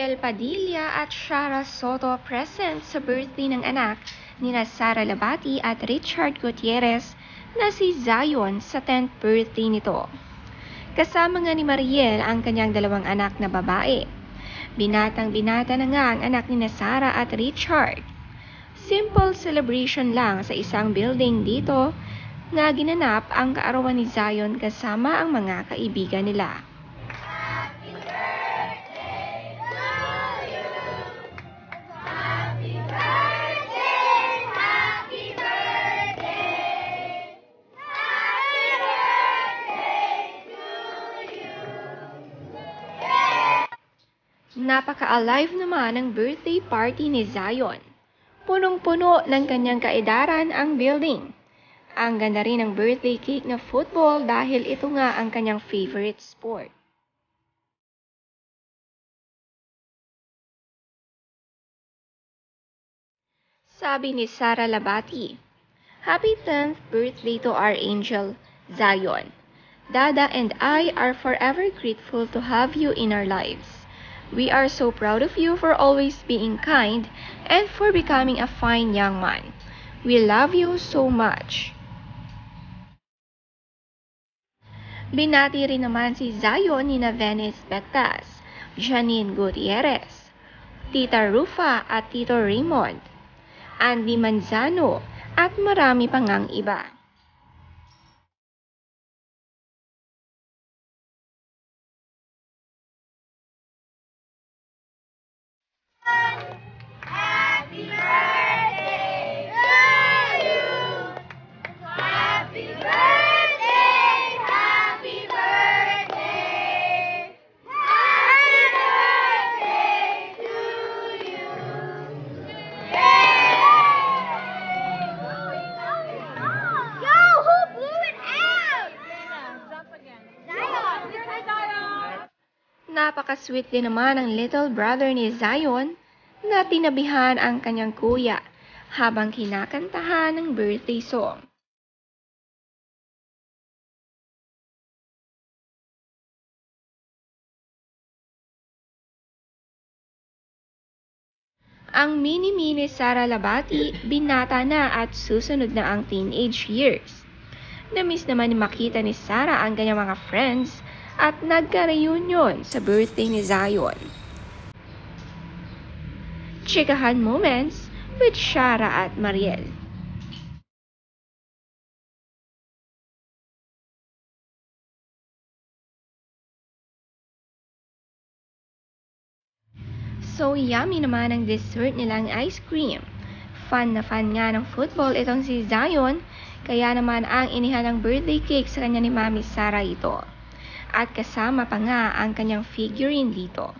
Mariel Padilla at Shara Soto present sa birthday ng anak nina Sara Labati at Richard Gutierrez na si Zion sa 10th birthday nito. Kasama nga ni Mariel ang kanyang dalawang anak na babae. Binatang-binata na nga ang anak ni Sara at Richard. Simple celebration lang sa isang building dito nga ginanap ang kaarawan ni Zion kasama ang mga kaibigan nila. Napaka-alive naman ang birthday party ni Zion. Punong-puno ng kanyang kaedaran ang building. Ang ganda rin ng birthday cake na football dahil ito nga ang kanyang favorite sport. Sabi ni Sara Labati, "Happy 10th birthday to our angel, Zion. Dada and I are forever grateful to have you in our lives. We are so proud of you for always being kind and for becoming a fine young man. We love you so much." Binati rin naman si Zion ni Venice Bectas, Janine Gutierrez, Tita Rufa at Tito Raymond, Andy Manzano at marami pang ang iba. Happy birthday to you. Happy birthday, happy birthday. Happy birthday to you. Yay! Yo, who blew it out? Zion. Napaka-sweet din naman ang little brother ni Zion na tinabihan ang kanyang kuya habang kinakantahan ng birthday song. Ang mini-mini Sara Labati, binata na at susunod na ang teenage years. Namiss naman makita ni Sara ang kanyang mga friends at nagka-reunion sa birthday ni Zion. Chikahan moments with Shara at Mariel. So yummy naman ang dessert nilang ice cream. Fan na fan nga ng football itong si Zion, kaya naman ang inihan ng birthday cake sa kanya ni Mami Sara ito. At kasama pa nga ang kanyang figurine dito.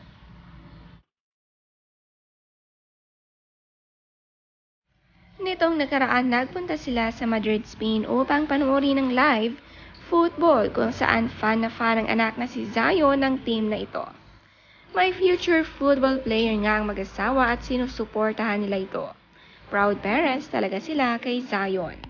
Nitong nakaraan nagpunta sila sa Madrid, Spain upang panoorin ng live football kung saan fan na fan ang anak na si Zion ng team na ito. May future football player nga ang mag-asawa at sinusuportahan nila ito. Proud parents talaga sila kay Zion.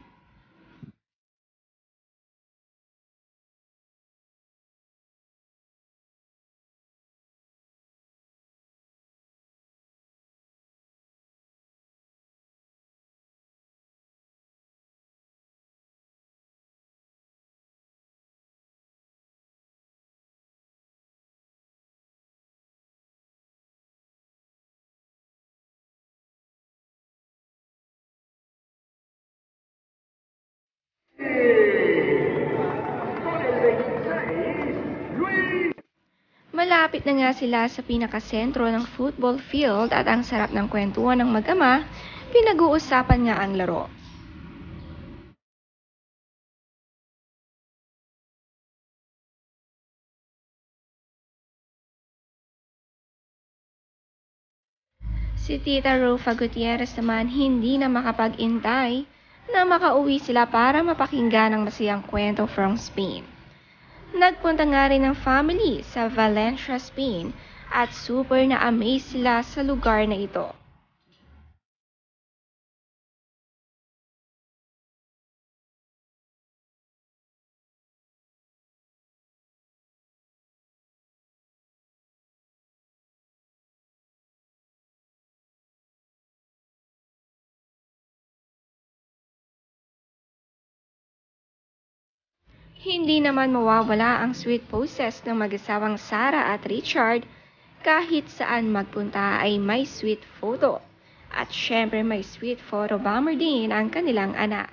Malapit na nga sila sa pinakasentro ng football field at ang sarap ng kwentuhan ng mag-ama, pinag-uusapan nga ang laro. Si Tita Rufa Gutierrez naman hindi na makapag-intay na makauwi sila para mapakinggan ang masayang kwento from Spain. Nagpunta nga rin ng family sa Valencia, Spain at super na-amaze sila sa lugar na ito. Hindi naman mawawala ang sweet poses ng mag-asawang Sarah at Richard. Kahit saan magpunta ay may sweet photo. At syempre may sweet photo bomber din ang kanilang anak.